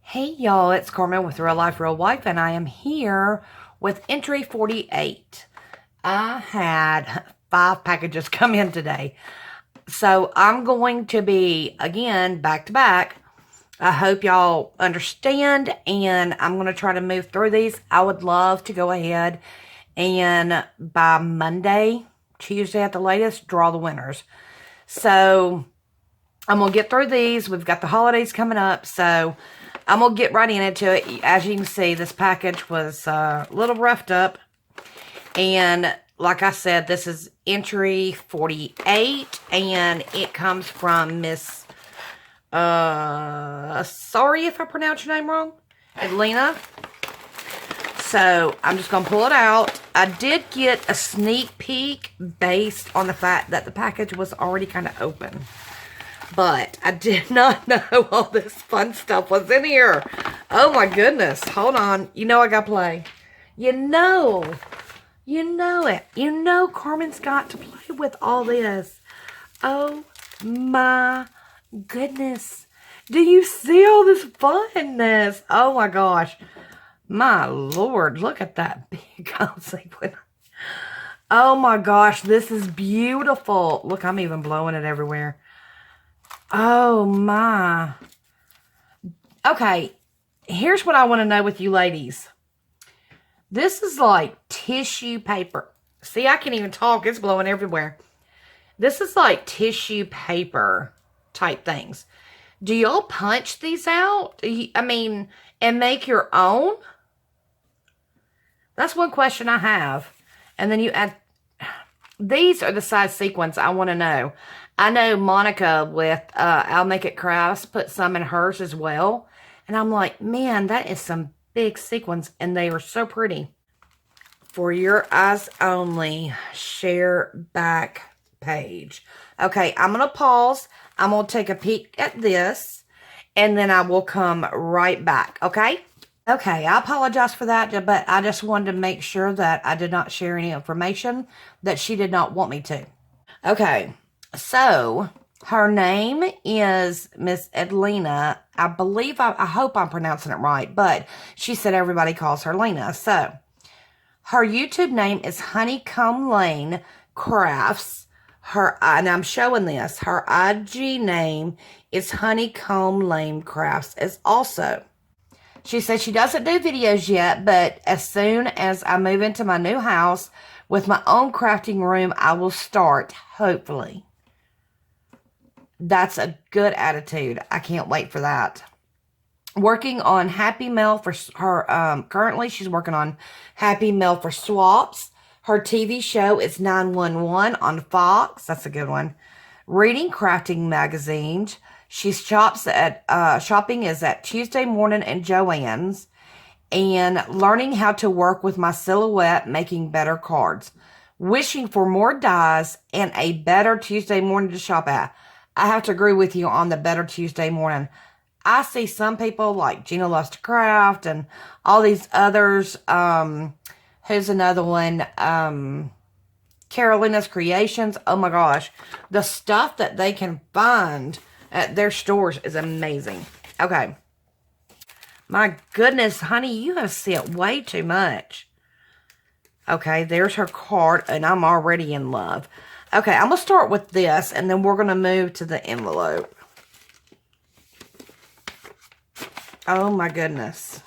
Hey y'all, it's Carmen with Real Life Real Wife, and I am here with entry 48. I had 5 packages come in today. So I'm going to be, again, back to back. I hope y'all understand, and I'm going to try to move through these. I would love to go ahead and by Monday, Tuesday at the latest, draw the winners. So I'm going to get through these. We've got the holidays coming up, so I'm going to get right into it. As you can see, this package was a little roughed up. And like I said, this is entry 48. And it comes from Miss, sorry if I pronounce your name wrong, Adelina. So I'm just going to pull it out. I did get a sneak peek based on the fact that the package was already kind of open. But I did not know all this fun stuff was in here. Oh my goodness. Hold on. You know I gotta play. You know it. You know Carmen's got to play with all this. Oh my goodness. Do you see all this funness? Oh my gosh. My Lord, look at that big sequin. Oh my gosh, this is beautiful. Look, I'm even blowing it everywhere. Oh my. Okay, here's what I want to know with you ladies. This is like tissue paper. See, I can't even talk. It's blowing everywhere. This is like tissue paper type things. Do y'all punch these out? I mean, and make your own? That's one question I have. And then you add... These are the size sequins I want to know. I know Monica with I'll Make It Crafts put some in hers as well. And I'm like, man, that is some big sequins. And they are so pretty. For your eyes only, share back page. Okay, I'm going to pause. I'm going to take a peek at this. And then I will come right back. Okay? Okay, I apologize for that, but I just wanted to make sure that I did not share any information that she did not want me to. Okay, so her name is Miss Adelina. I believe, I hope I'm pronouncing it right, but she said everybody calls her Lena. So, her YouTube name is Honeycomblanecrafts. And I'm showing this. Her IG name is Honeycomblanecrafts as also. She says she doesn't do videos yet, but as soon as I move into my new house with my own crafting room, I will start, hopefully. That's a good attitude. I can't wait for that. Working on Happy Mail for her, currently she's working on Happy Mail for Swaps. Her TV show is 911 on Fox. That's a good one. Reading crafting magazines. She shops at, shopping is at Tuesday Morning and Joann's. And learning how to work with my silhouette, making better cards. Wishing for more dies and a better Tuesday morning to shop at. I have to agree with you on the better Tuesday morning. I see some people like Gina Loves to Craft and all these others. Who's another one? Carolina's Creations. Oh my gosh. The stuff that they can find at their stores is amazing. Okay. My goodness, honey, you have see it way too much. Okay, there's her card, and I'm already in love. Okay, I'm going to start with this, and then we're going to move to the envelope. Oh, my goodness.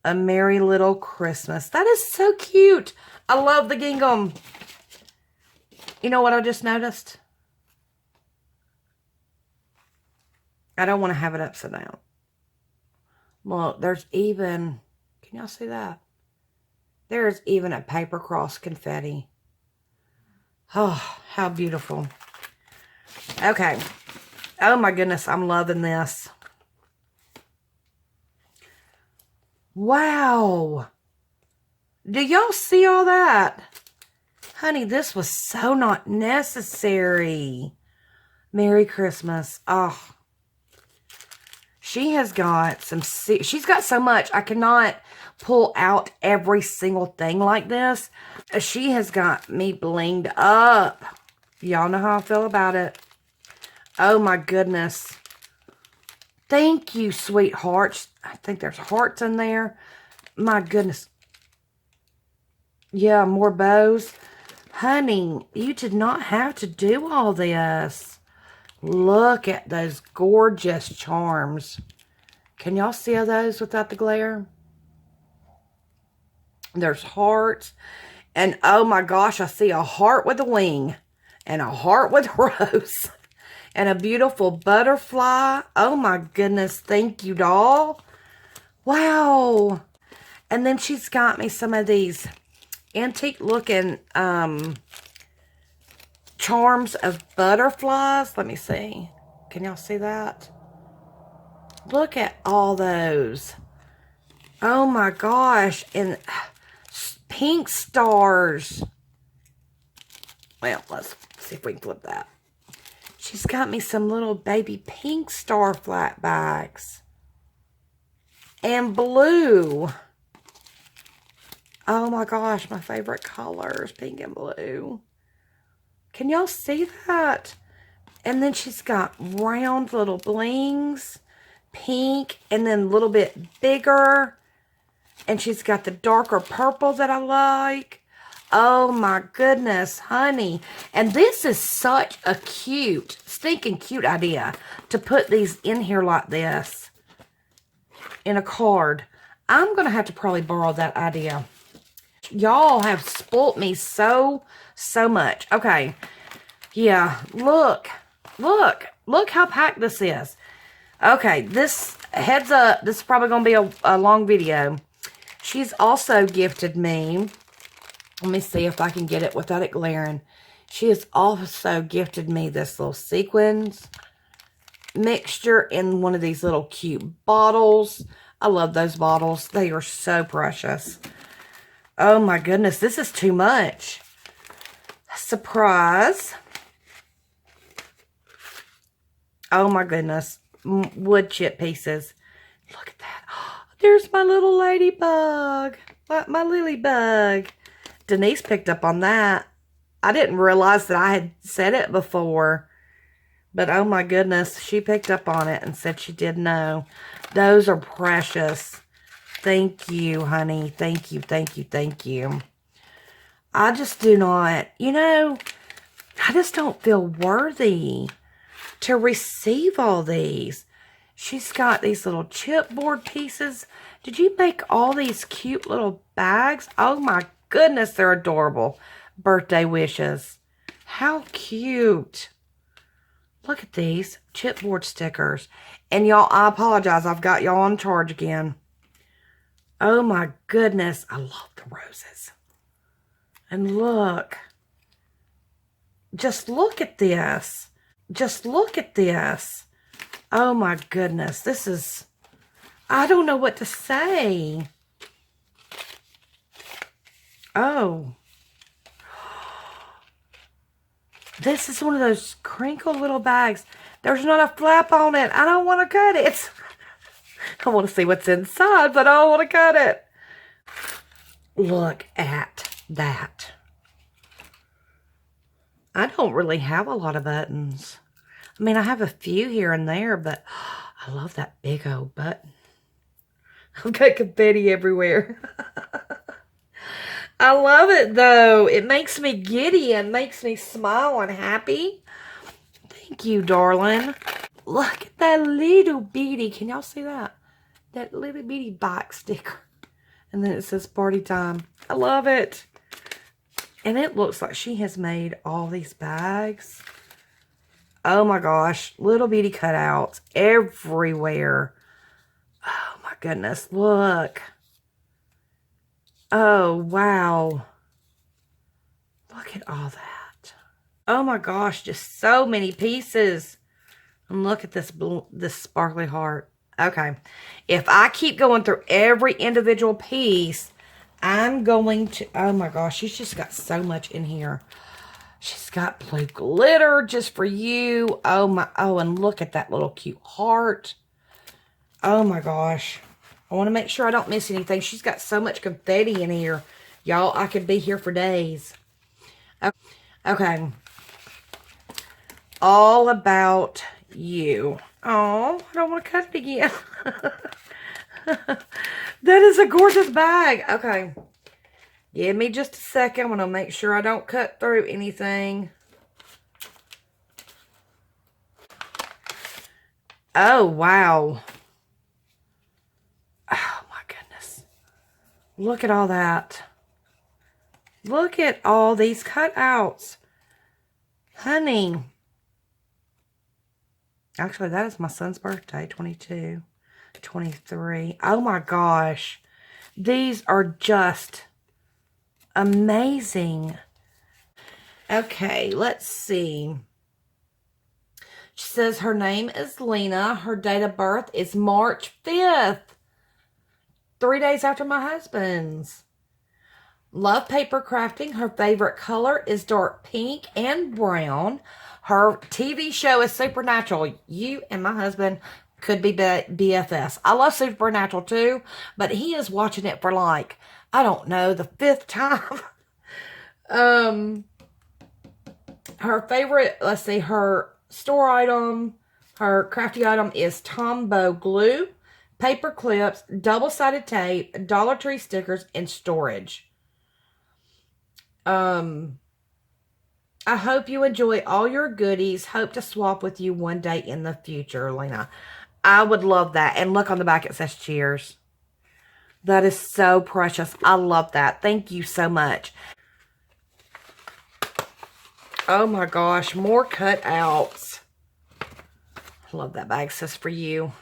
A Merry Little Christmas. That is so cute. I love the gingham. You know what I just noticed? I don't want to have it upside down. Look, there's even... Can y'all see that? There's even a paper cross confetti. Oh, how beautiful. Okay. Oh my goodness, I'm loving this. Wow. Do y'all see all that? Honey, this was so not necessary. Merry Christmas. Oh. She has got some, she's got so much. I cannot pull out every single thing like this. She has got me blinged up. Y'all know how I feel about it. Oh my goodness. Thank you, sweethearts. I think there's hearts in there. My goodness. Yeah, more bows. Honey, you did not have to do all this. Look at those gorgeous charms. Can y'all see those without the glare? There's hearts. And oh my gosh, I see a heart with a wing. And a heart with a rose. And a beautiful butterfly. Oh my goodness, thank you, doll. Wow. And then she's got me some of these antique looking charms of butterflies. Let me see. Can y'all see that? Look at all those. Oh my gosh. And pink stars. Well, let's see if we can flip that. She's got me some little baby pink star flat bags. And blue. Oh my gosh, my favorite colors, pink and blue. Can y'all see that? And then she's got round little blings, pink, and then a little bit bigger. And she's got the darker purple that I like. Oh my goodness, honey. And this is such a cute, stinking cute idea to put these in here like this in a card. I'm going to have to probably borrow that idea. Y'all have spoilt me so much. Okay. Yeah, look how packed this is. Okay, this, heads up, this is probably going to be a long video. She's also gifted me, let me see if I can get it without it glaring. She has also gifted me this little sequins mixture in one of these little cute bottles. I love those bottles. They are so precious. Oh my goodness, this is too much. Surprise. Oh my goodness. Wood chip pieces. Look at that. Oh, there's my little ladybug. My lily bug. Denise picked up on that. I didn't realize that I had said it before. But oh my goodness, she picked up on it and said she did know. Those are precious. Thank you, honey. Thank you, thank you, thank you. I just do not, you know, I just don't feel worthy to receive all these. She's got these little chipboard pieces. Did you make all these cute little bags? Oh my goodness, they're adorable. Birthday wishes. How cute. Look at these chipboard stickers. And y'all, I apologize. I've got y'all on charge again. Oh my goodness. I love the roses. And look. Just look at this. Just look at this. Oh my goodness. This is, I don't know what to say. Oh. This is one of those crinkled little bags. There's not a flap on it. I don't want to cut it. I want to see what's inside, but I don't want to cut it. Look at that. I don't really have a lot of buttons. I mean, I have a few here and there, but I love that big old button. I've got confetti everywhere. I love it, though. It makes me giddy and makes me smile and happy. Thank you, darling. Look at that little bitty. Can y'all see that? That little bitty bike sticker. And then it says party time. I love it. And it looks like she has made all these bags. Oh my gosh. Little bitty cutouts everywhere. Oh my goodness. Look. Oh, wow. Look at all that. Oh my gosh, just so many pieces. And look at this sparkly heart. Okay. If I keep going through every individual piece, I'm going to, oh my gosh, she's just got so much in here. She's got blue glitter just for you. Oh my, oh, and look at that little cute heart. Oh my gosh. I want to make sure I don't miss anything. She's got so much confetti in here. Y'all, I could be here for days. Okay. All about you. Oh, I don't want to cut it again. That is a gorgeous bag. Okay. Give me just a second. I'm going to make sure I don't cut through anything. Oh, wow. Oh, my goodness. Look at all that. Look at all these cutouts. Honey. Actually, that is my son's birthday, 22, 23. Oh, my gosh. These are just amazing. Okay, let's see. She says her name is Lena. Her date of birth is March 5th. 3 days after my husband's. Love paper crafting. Her favorite color is dark pink and brown. Her TV show is Supernatural. You and my husband could be BFFs. I love Supernatural too, but he is watching it for like, I don't know, the 5th time. Her favorite, let's see, her store item, her crafty item is Tombow glue, paper clips, double-sided tape, Dollar Tree stickers, and storage. I hope you enjoy all your goodies. Hope to swap with you one day in the future, Lena. I would love that. And look on the back, it says cheers. That is so precious. I love that. Thank you so much. Oh my gosh, more cutouts. I love that bag. It says for you.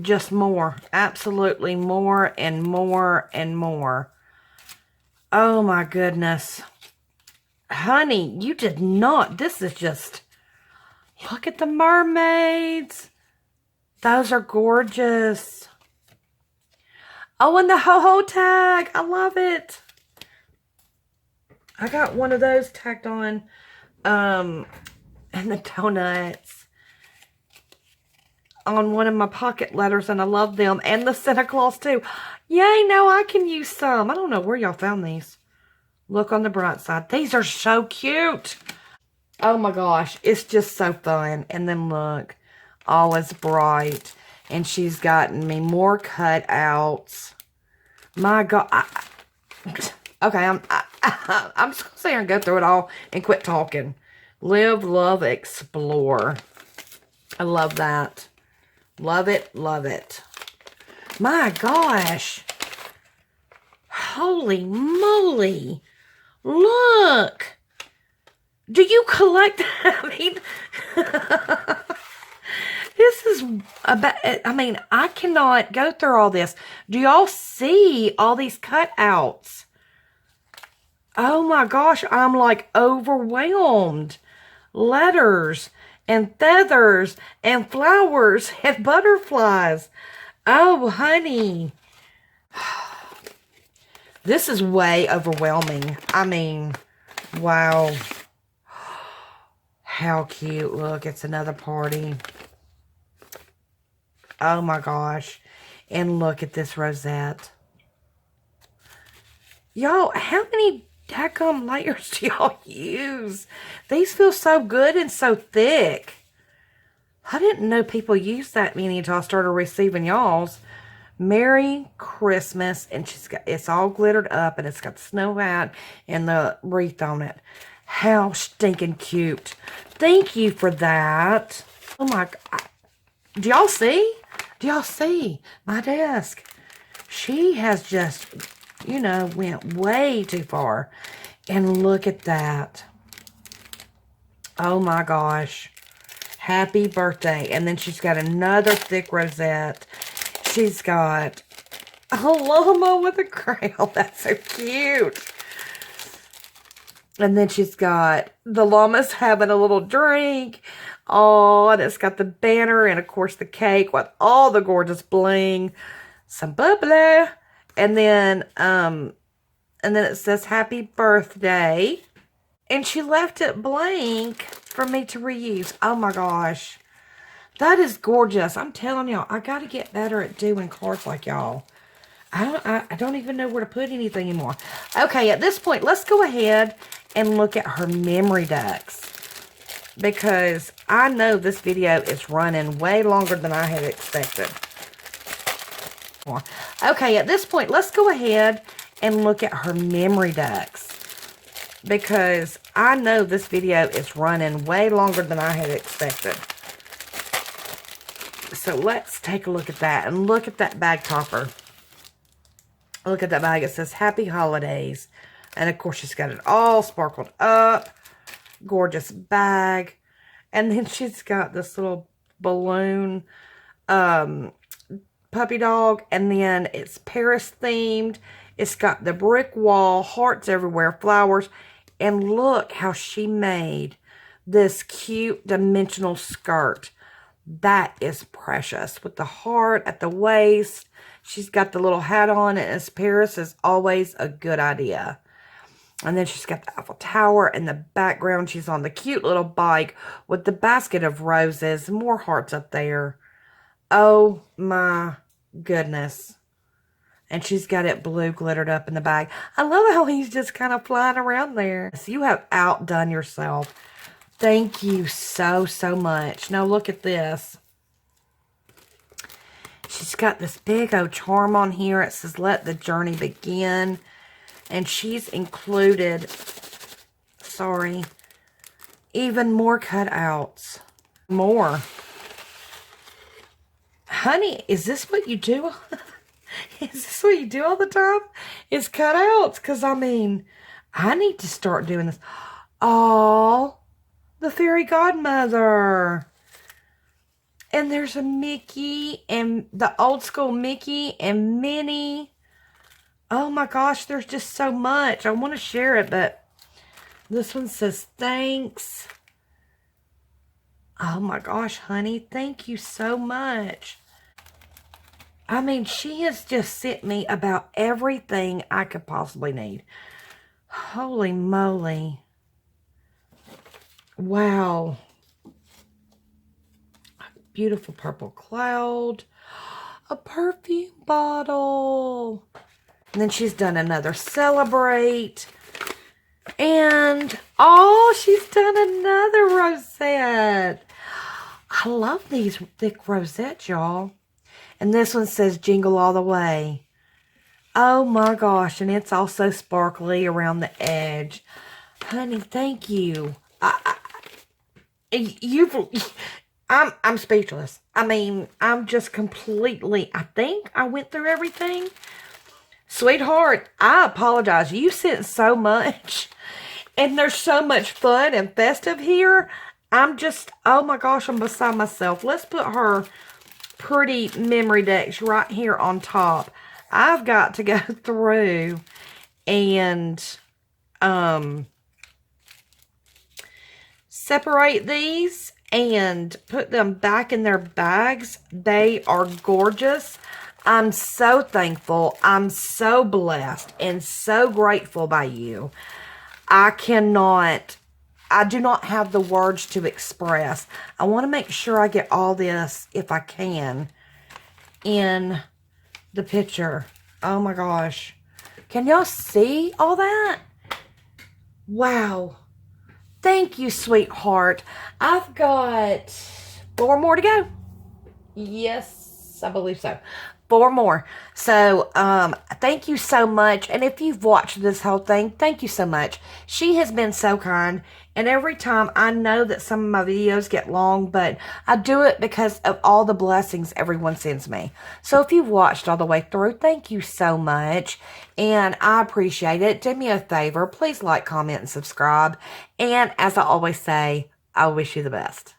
Just more. Absolutely more and more and more. Oh my goodness. Honey, you did not. This is just... Look at the mermaids. Those are gorgeous. Oh, and the ho-ho tag. I love it. I got one of those tacked on. And the donuts. On one of my pocket letters. And I love them. And the Santa Claus too. Yay, now I can use some. I don't know where y'all found these. Look on the bright side. These are so cute. Oh my gosh. It's just so fun. And then look. All is bright. And she's gotten me more cutouts. My God. Okay, I'm just going to sit here and go through it all and quit talking. Live, love, explore. I love that. Love it, love it. My gosh. Holy moly. Look. Do you collect that? I mean, this is about, I mean, I cannot go through all this. Do y'all see all these cutouts? Oh my gosh, I'm like overwhelmed. Letters and feathers and flowers and butterflies. Oh, honey. This is way overwhelming. I mean, wow. How cute. Look, it's another party. Oh my gosh. And look at this rosette. Y'all, how many daggum layers do y'all use? These feel so good and so thick. I didn't know people use that many until I started receiving y'all's. Merry Christmas. And she's got, it's all glittered up and it's got the snow hat and the wreath on it. How stinking cute. Thank you for that. Oh my God. Do y'all see? Do y'all see my desk? She has just, you know, went way too far. And look at that. Oh my gosh. Happy birthday. And then she's got another thick rosette. She's got a llama with a crown. That's so cute. And then she's got the llama's having a little drink. Oh, and it's got the banner and, of course, the cake with all the gorgeous bling. Some bubbly. And then it says, happy birthday. And she left it blank for me to reuse. Oh, my gosh. That is gorgeous. I'm telling y'all, I got to get better at doing cards like y'all. I don't even know where to put anything anymore. Okay, at this point, let's go ahead and look at her memory ducks. because I know this video is running way longer than I had expected. Okay, at this point, let's go ahead and look at her memory ducks, because I know this video is running way longer than I had expected. So let's take a look at that, and look at that bag topper. Look at that bag. It says Happy Holidays. And of course, she's got it all sparkled up. Gorgeous bag. And then she's got this little balloon puppy dog. And then it's Paris themed. It's got the brick wall, hearts everywhere, flowers. And look how she made this cute dimensional skirt. That is precious. With the heart at the waist. She's got the little hat on, and as Paris is always a good idea. And then she's got the Eiffel Tower in the background. She's on the cute little bike with the basket of roses. More hearts up there. Oh my goodness. And she's got it blue glittered up in the bag. I love how he's just kind of flying around there. So you have outdone yourself. Thank you so, so much. Now look at this. She's got this big old charm on here. It says, let the journey begin. And she's included, sorry, even more cutouts. More. Honey, is this what you do? Is this what you do all the time? Is cutouts? Because, I mean, I need to start doing this. Oh, the fairy godmother. And there's a Mickey and the old school Mickey and Minnie. Oh my gosh, there's just so much. I want to share it, but this one says thanks. Oh my gosh, honey, thank you so much. I mean, she has just sent me about everything I could possibly need. Holy moly. Wow. Beautiful purple cloud. A perfume bottle. And then she's done another celebrate. And, oh, she's done another rosette. I love these thick rosettes, y'all. And this one says Jingle All the Way. Oh my gosh. And it's also sparkly around the edge. Honey, thank you. I'm speechless. I mean, I'm just completely, I think I went through everything. Sweetheart, I apologize. You sent so much. And there's so much fun and festive here. I'm just, oh my gosh, I'm beside myself. Let's put her pretty memory decks right here on top. I've got to go through and separate these and put them back in their bags. They are gorgeous. I'm so thankful. I'm so blessed and so grateful by you. I do not have the words to express. I want to make sure I get all this, if I can, in the picture. Oh my gosh. Can y'all see all that? Wow. Thank you, sweetheart. I've got 4 more to go. Yes, I believe so. 4 more. So, thank you so much. And if you've watched this whole thing, thank you so much. She has been so kind. And every time, I know that some of my videos get long, but I do it because of all the blessings everyone sends me. So if you've watched all the way through, thank you so much. And I appreciate it. Do me a favor. Please like, comment, and subscribe. And as I always say, I wish you the best.